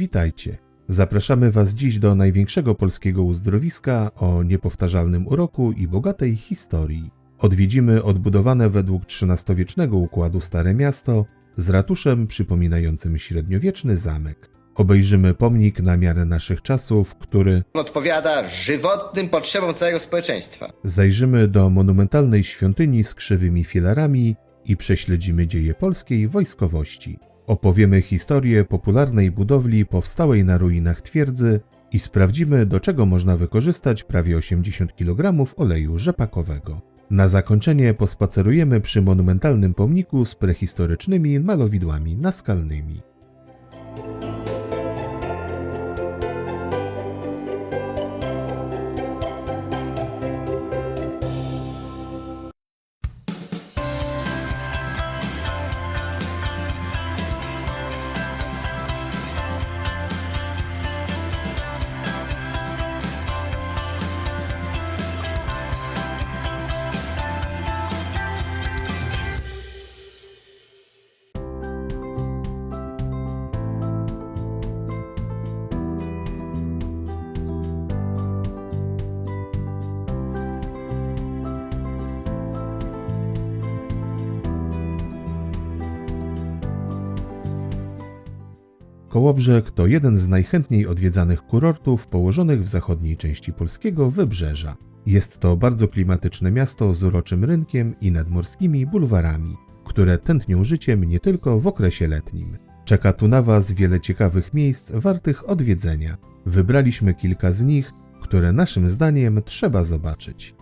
Witajcie. Zapraszamy Was dziś do największego polskiego uzdrowiska o niepowtarzalnym uroku i bogatej historii. Odwiedzimy odbudowane według XIII-wiecznego układu Stare Miasto z ratuszem przypominającym średniowieczny zamek. Obejrzymy pomnik na miarę naszych czasów, który odpowiada żywotnym potrzebom całego społeczeństwa. Zajrzymy do monumentalnej świątyni z krzywymi filarami i prześledzimy dzieje polskiej wojskowości. Opowiemy historię popularnej budowli powstałej na ruinach twierdzy i sprawdzimy, do czego można wykorzystać prawie 80 kg oleju rzepakowego. Na zakończenie pospacerujemy przy monumentalnym pomniku z prehistorycznymi malowidłami naskalnymi. Kołobrzeg to jeden z najchętniej odwiedzanych kurortów położonych w zachodniej części polskiego wybrzeża. Jest to bardzo klimatyczne miasto z uroczym rynkiem i nadmorskimi bulwarami, które tętnią życiem nie tylko w okresie letnim. Czeka tu na Was wiele ciekawych miejsc wartych odwiedzenia. Wybraliśmy kilka z nich, które naszym zdaniem trzeba zobaczyć.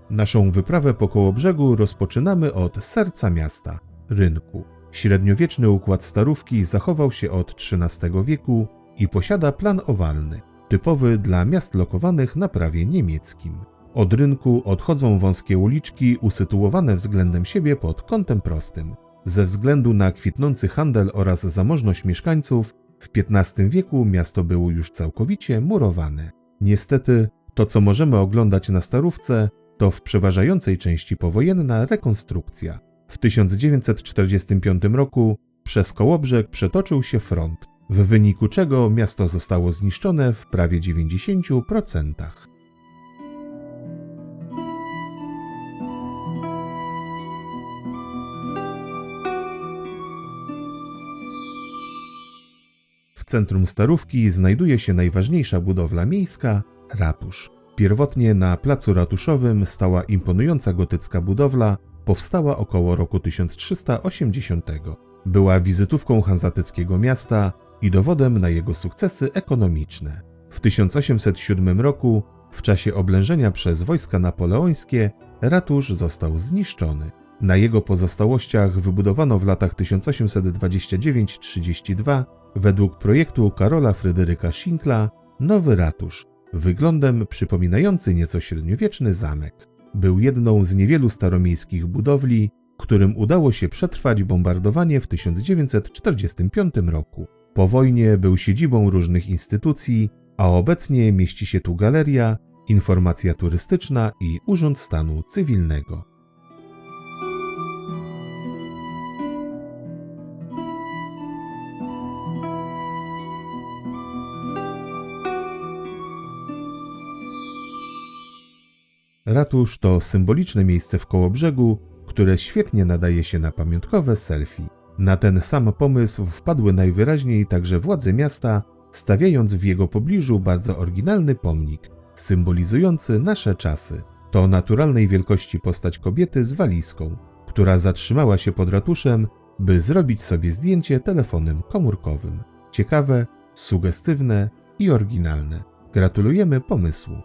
Naszą wyprawę po Kołobrzegu rozpoczynamy od serca miasta, rynku. Średniowieczny układ Starówki zachował się od XIII wieku i posiada plan owalny, typowy dla miast lokowanych na prawie niemieckim. Od rynku odchodzą wąskie uliczki usytuowane względem siebie pod kątem prostym. Ze względu na kwitnący handel oraz zamożność mieszkańców, w XV wieku miasto było już całkowicie murowane. Niestety, to co możemy oglądać na Starówce, to w przeważającej części powojenna rekonstrukcja. W 1945 roku przez Kołobrzeg przetoczył się front, w wyniku czego miasto zostało zniszczone w prawie 90%. W centrum Starówki znajduje się najważniejsza budowla miejska – ratusz. Pierwotnie na placu ratuszowym stała imponująca gotycka budowla, powstała około roku 1380. Była wizytówką hanzatyckiego miasta i dowodem na jego sukcesy ekonomiczne. W 1807 roku, w czasie oblężenia przez wojska napoleońskie, ratusz został zniszczony. Na jego pozostałościach wybudowano w latach 1829–32 według projektu Karola Fryderyka Schinkla nowy ratusz, wyglądem przypominający nieco średniowieczny zamek. Był jedną z niewielu staromiejskich budowli, którym udało się przetrwać bombardowanie w 1945 roku. Po wojnie był siedzibą różnych instytucji, a obecnie mieści się tu galeria, informacja turystyczna i Urząd Stanu Cywilnego. Ratusz to symboliczne miejsce w Kołobrzegu, które świetnie nadaje się na pamiątkowe selfie. Na ten sam pomysł wpadły najwyraźniej także władze miasta, stawiając w jego pobliżu bardzo oryginalny pomnik, symbolizujący nasze czasy. To naturalnej wielkości postać kobiety z walizką, która zatrzymała się pod ratuszem, by zrobić sobie zdjęcie telefonem komórkowym. Ciekawe, sugestywne i oryginalne. Gratulujemy pomysłu.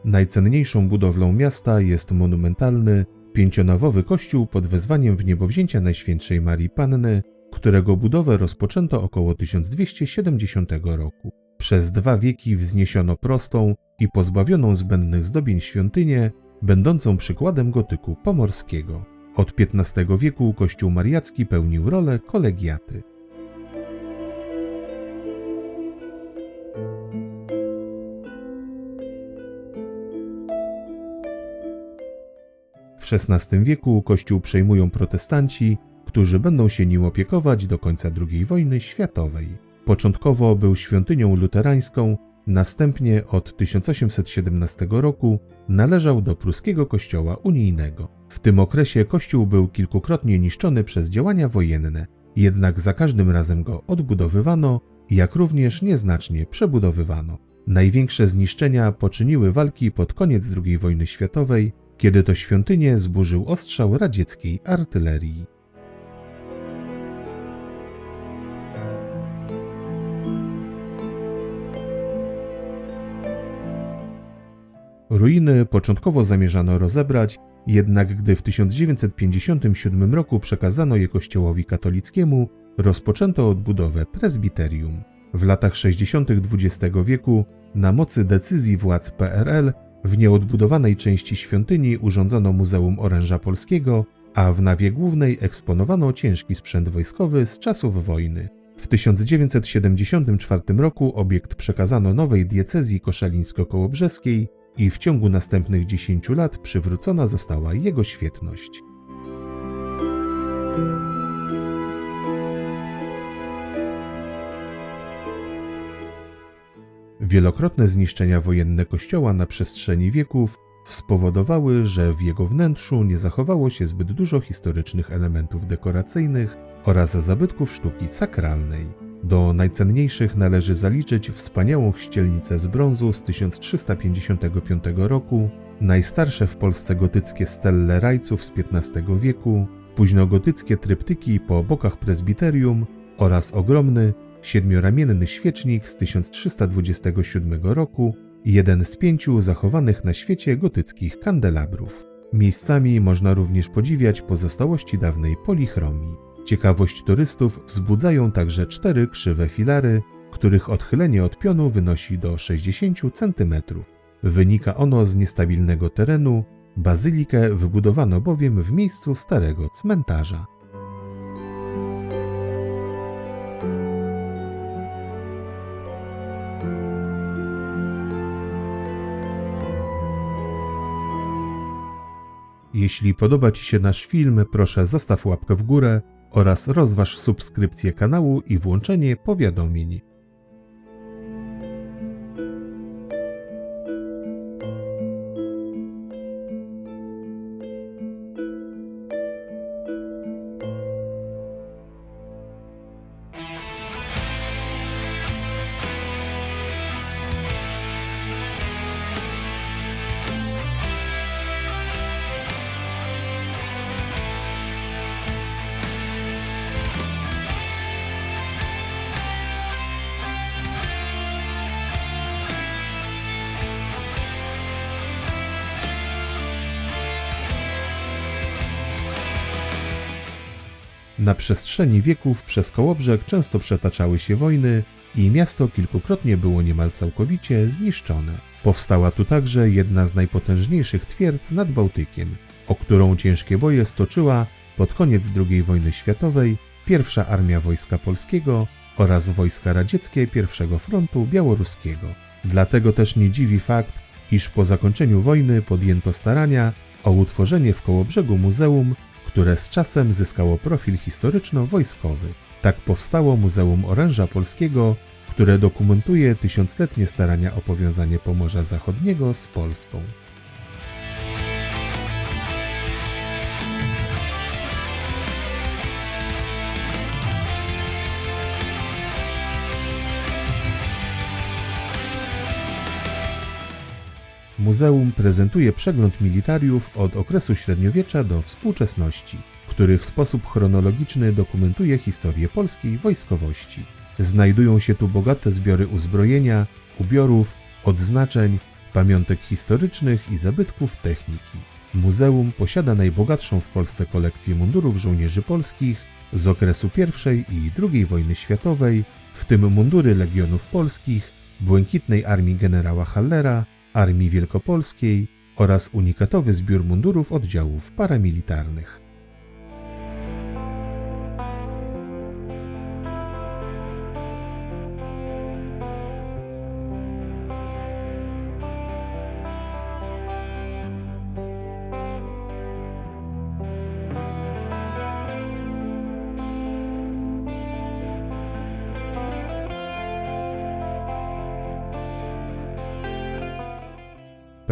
Najcenniejszą budowlą miasta jest monumentalny, 5-nawowy kościół pod wezwaniem Wniebowzięcia Najświętszej Marii Panny, którego budowę rozpoczęto około 1270 roku. Przez 2 wieki wzniesiono prostą i pozbawioną zbędnych zdobień świątynię, będącą przykładem gotyku pomorskiego. Od XV wieku kościół mariacki pełnił rolę kolegiaty. W XVI wieku kościół przejmują protestanci, którzy będą się nim opiekować do końca II wojny światowej. Początkowo był świątynią luterańską, następnie od 1817 roku należał do pruskiego kościoła unijnego. W tym okresie kościół był kilkukrotnie niszczony przez działania wojenne, jednak za każdym razem go odbudowywano, jak również nieznacznie przebudowywano. Największe zniszczenia poczyniły walki pod koniec II wojny światowej, kiedy to świątynię zburzył ostrzał radzieckiej artylerii. Ruiny początkowo zamierzano rozebrać, jednak gdy w 1957 roku przekazano je kościołowi katolickiemu, rozpoczęto odbudowę prezbiterium. W latach 60. XX wieku na mocy decyzji władz PRL w nieodbudowanej części świątyni urządzono Muzeum Oręża Polskiego, a w nawie głównej eksponowano ciężki sprzęt wojskowy z czasów wojny. W 1974 roku obiekt przekazano nowej diecezji koszalińsko-kołobrzeskiej i w ciągu następnych 10 lat przywrócona została jego świetność. Wielokrotne zniszczenia wojenne kościoła na przestrzeni wieków spowodowały, że w jego wnętrzu nie zachowało się zbyt dużo historycznych elementów dekoracyjnych oraz zabytków sztuki sakralnej. Do najcenniejszych należy zaliczyć wspaniałą chrzcielnicę z brązu z 1355 roku, najstarsze w Polsce gotyckie stelle rajców z XV wieku, późnogotyckie tryptyki po bokach prezbiterium oraz ogromny, 7-ramienny świecznik z 1327 roku, jeden z 5 zachowanych na świecie gotyckich kandelabrów. Miejscami można również podziwiać pozostałości dawnej polichromii. Ciekawość turystów wzbudzają także 4 krzywe filary, których odchylenie od pionu wynosi do 60 cm. Wynika ono z niestabilnego terenu, bazylikę wybudowano bowiem w miejscu starego cmentarza. Jeśli podoba Ci się nasz film, proszę zostaw łapkę w górę oraz rozważ subskrypcję kanału i włączenie powiadomień. Na przestrzeni wieków przez Kołobrzeg często przetaczały się wojny i miasto kilkukrotnie było niemal całkowicie zniszczone. Powstała tu także jedna z najpotężniejszych twierdz nad Bałtykiem, o którą ciężkie boje stoczyła pod koniec II wojny światowej Pierwsza Armia Wojska Polskiego oraz wojska radzieckie I Frontu Białoruskiego. Dlatego też nie dziwi fakt, iż po zakończeniu wojny podjęto starania o utworzenie w Kołobrzegu muzeum, które z czasem zyskało profil historyczno-wojskowy. Tak powstało Muzeum Oręża Polskiego, które dokumentuje tysiącletnie starania o powiązanie Pomorza Zachodniego z Polską. Muzeum prezentuje przegląd militariów od okresu średniowiecza do współczesności, który w sposób chronologiczny dokumentuje historię polskiej wojskowości. Znajdują się tu bogate zbiory uzbrojenia, ubiorów, odznaczeń, pamiątek historycznych i zabytków techniki. Muzeum posiada najbogatszą w Polsce kolekcję mundurów żołnierzy polskich z okresu I i II wojny światowej, w tym mundury Legionów Polskich, Błękitnej Armii generała Hallera, Armii Wielkopolskiej oraz unikatowy zbiór mundurów oddziałów paramilitarnych.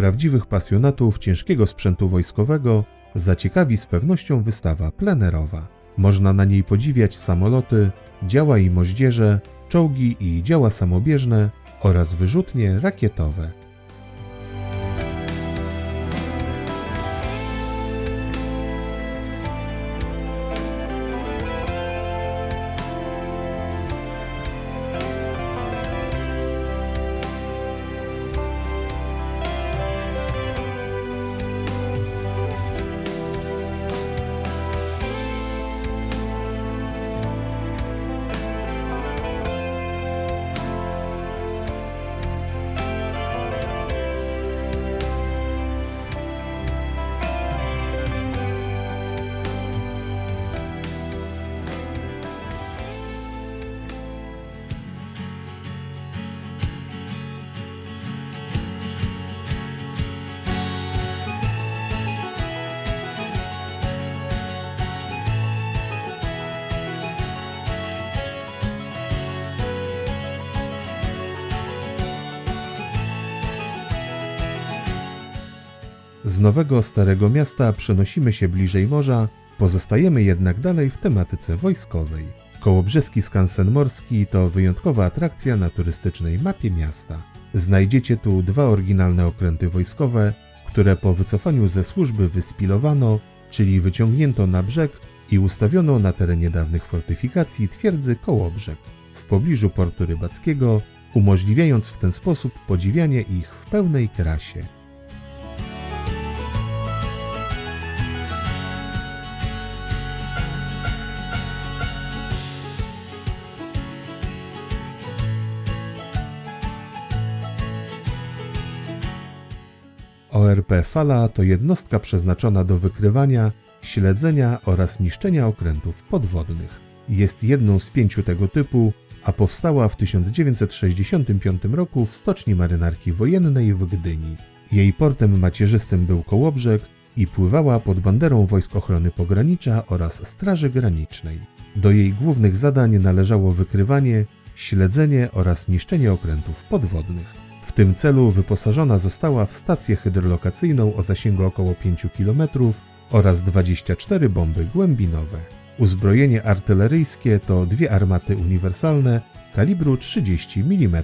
Prawdziwych pasjonatów ciężkiego sprzętu wojskowego zaciekawi z pewnością wystawa plenerowa. Można na niej podziwiać samoloty, działa i moździerze, czołgi i działa samobieżne oraz wyrzutnie rakietowe. Z Nowego Starego Miasta przenosimy się bliżej morza, pozostajemy jednak dalej w tematyce wojskowej. Kołobrzeski skansen morski to wyjątkowa atrakcja na turystycznej mapie miasta. Znajdziecie tu dwa oryginalne okręty wojskowe, które po wycofaniu ze służby wyspilowano, czyli wyciągnięto na brzeg i ustawiono na terenie dawnych fortyfikacji twierdzy Kołobrzeg, w pobliżu portu rybackiego, umożliwiając w ten sposób podziwianie ich w pełnej krasie. ORP Fala to jednostka przeznaczona do wykrywania, śledzenia oraz niszczenia okrętów podwodnych. Jest jedną z 5 tego typu, a powstała w 1965 roku w Stoczni Marynarki Wojennej w Gdyni. Jej portem macierzystym był Kołobrzeg i pływała pod banderą Wojsk Ochrony Pogranicza oraz Straży Granicznej. Do jej głównych zadań należało wykrywanie, śledzenie oraz niszczenie okrętów podwodnych. W tym celu wyposażona została w stację hydrolokacyjną o zasięgu około 5 km oraz 24 bomby głębinowe. Uzbrojenie artyleryjskie to 2 armaty uniwersalne kalibru 30 mm.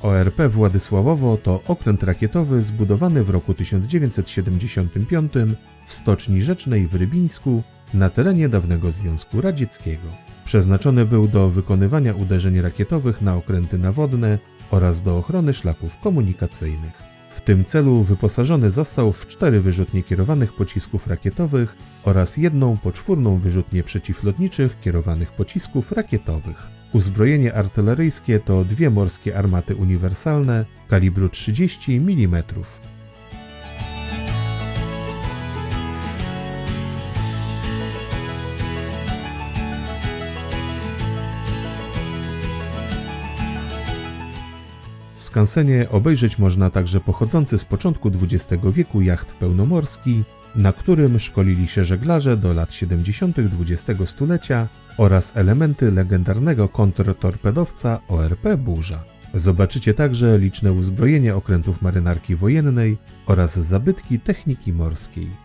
ORP Władysławowo to okręt rakietowy zbudowany w roku 1975 w Stoczni Rzecznej w Rybińsku na terenie dawnego Związku Radzieckiego. Przeznaczony był do wykonywania uderzeń rakietowych na okręty nawodne oraz do ochrony szlaków komunikacyjnych. W tym celu wyposażony został w 4 wyrzutnie kierowanych pocisków rakietowych oraz 1 poczwórną wyrzutnię przeciwlotniczych kierowanych pocisków rakietowych. Uzbrojenie artyleryjskie to 2 morskie armaty uniwersalne kalibru 30 mm. skansenie obejrzeć można także pochodzący z początku XX wieku jacht pełnomorski, na którym szkolili się żeglarze do lat 70. XX stulecia oraz elementy legendarnego kontrtorpedowca ORP Burza. Zobaczycie także liczne uzbrojenie okrętów marynarki wojennej oraz zabytki techniki morskiej.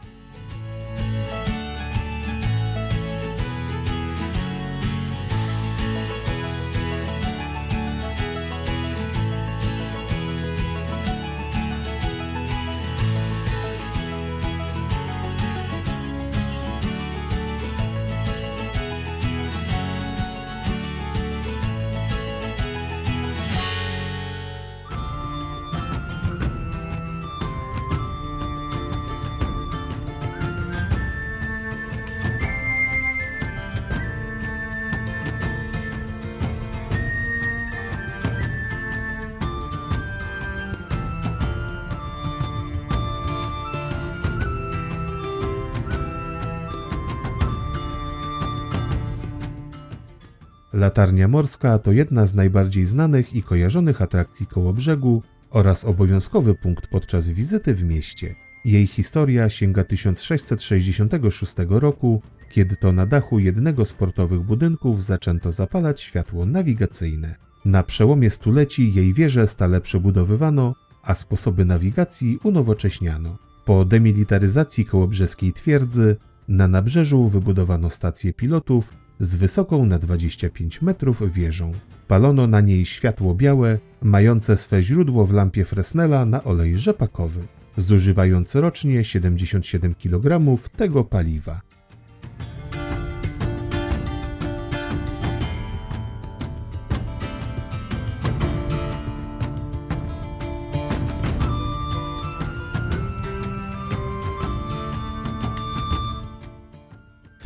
Latarnia morska to jedna z najbardziej znanych i kojarzonych atrakcji Kołobrzegu oraz obowiązkowy punkt podczas wizyty w mieście. Jej historia sięga 1666 roku, kiedy to na dachu jednego z portowych budynków zaczęto zapalać światło nawigacyjne. Na przełomie stuleci jej wieże stale przebudowywano, a sposoby nawigacji unowocześniano. Po demilitaryzacji kołobrzeskiej twierdzy na nabrzeżu wybudowano stację pilotów z wysoką na 25 metrów wieżą. Palono na niej światło białe, mające swe źródło w lampie Fresnela na olej rzepakowy, zużywając rocznie 77 kg tego paliwa.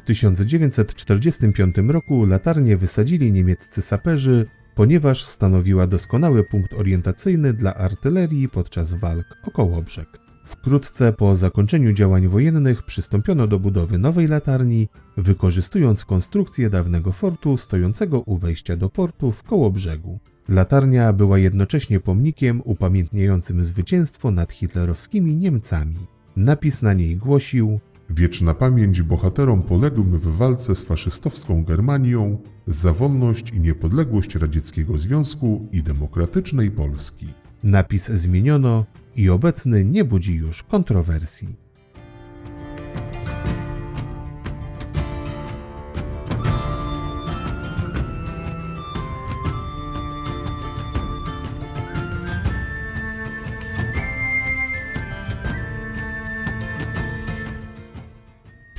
W 1945 roku latarnię wysadzili niemieccy saperzy, ponieważ stanowiła doskonały punkt orientacyjny dla artylerii podczas walk o Kołobrzeg. Wkrótce po zakończeniu działań wojennych przystąpiono do budowy nowej latarni, wykorzystując konstrukcję dawnego fortu stojącego u wejścia do portu w Kołobrzegu. Latarnia była jednocześnie pomnikiem upamiętniającym zwycięstwo nad hitlerowskimi Niemcami. Napis na niej głosił: Wieczna pamięć bohaterom poległym w walce z faszystowską Germanią za wolność i niepodległość Radzieckiego Związku i demokratycznej Polski. Napis zmieniono i obecny nie budzi już kontrowersji.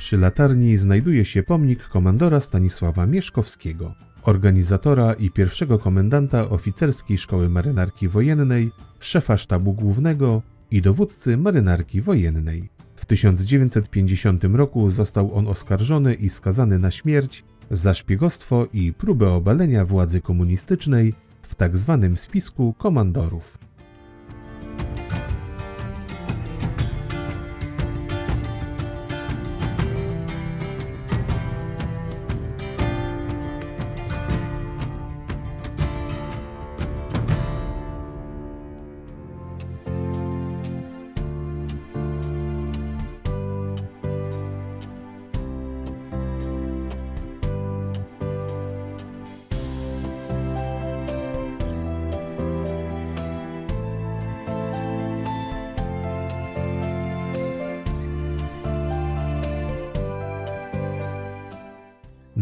Przy latarni znajduje się pomnik komandora Stanisława Mieszkowskiego, organizatora i pierwszego komendanta oficerskiej szkoły marynarki wojennej, szefa sztabu głównego i dowódcy marynarki wojennej. W 1950 roku został on oskarżony i skazany na śmierć za szpiegostwo i próbę obalenia władzy komunistycznej w tzw. spisku komandorów.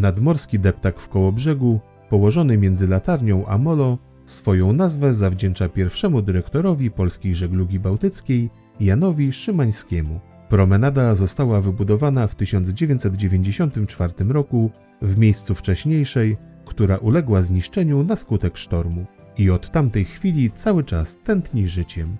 Nadmorski deptak w Kołobrzegu, położony między latarnią a molo, swoją nazwę zawdzięcza pierwszemu dyrektorowi polskiej żeglugi bałtyckiej, Janowi Szymańskiemu. Promenada została wybudowana w 1994 roku w miejscu wcześniejszej, która uległa zniszczeniu na skutek sztormu i od tamtej chwili cały czas tętni życiem.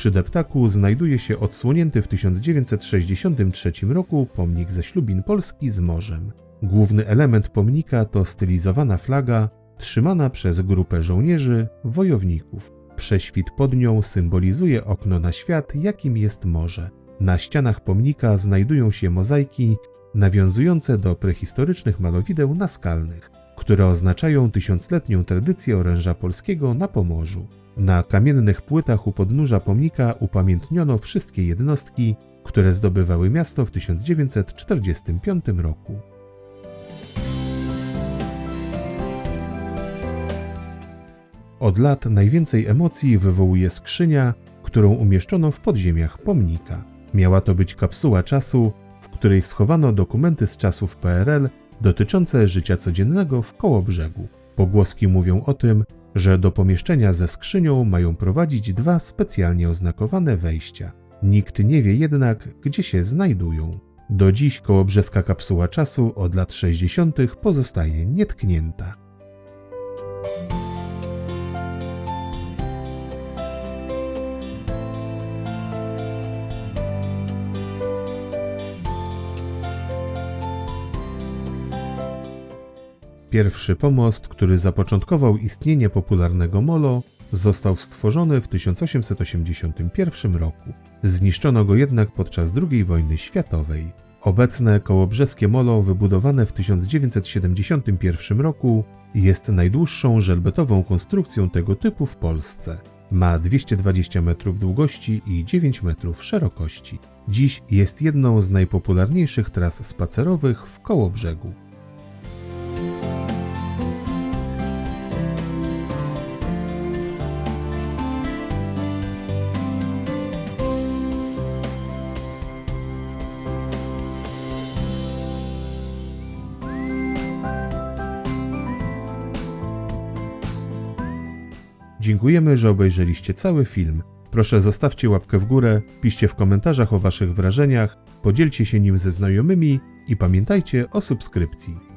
Przy deptaku znajduje się odsłonięty w 1963 roku pomnik ze Ślubin Polski z morzem. Główny element pomnika to stylizowana flaga trzymana przez grupę żołnierzy, wojowników. Prześwit pod nią symbolizuje okno na świat, jakim jest morze. Na ścianach pomnika znajdują się mozaiki nawiązujące do prehistorycznych malowideł naskalnych, które oznaczają tysiącletnią tradycję oręża polskiego na Pomorzu. Na kamiennych płytach u podnóża pomnika upamiętniono wszystkie jednostki, które zdobywały miasto w 1945 roku. Od lat najwięcej emocji wywołuje skrzynia, którą umieszczono w podziemiach pomnika. Miała to być kapsuła czasu, w której schowano dokumenty z czasów PRL dotyczące życia codziennego w Kołobrzegu. Pogłoski mówią o tym, że do pomieszczenia ze skrzynią mają prowadzić 2 specjalnie oznakowane wejścia. Nikt nie wie jednak, gdzie się znajdują. Do dziś kołobrzeska kapsuła czasu od lat 60. pozostaje nietknięta. Pierwszy pomost, który zapoczątkował istnienie popularnego molo, został stworzony w 1881 roku. Zniszczono go jednak podczas II wojny światowej. Obecne kołobrzeskie molo, wybudowane w 1971 roku, jest najdłuższą żelbetową konstrukcją tego typu w Polsce. Ma 220 metrów długości i 9 metrów szerokości. Dziś jest jedną z najpopularniejszych tras spacerowych w Kołobrzegu. Dziękujemy, że obejrzeliście cały film. Proszę zostawcie łapkę w górę, piszcie w komentarzach o waszych wrażeniach, podzielcie się nim ze znajomymi i pamiętajcie o subskrypcji.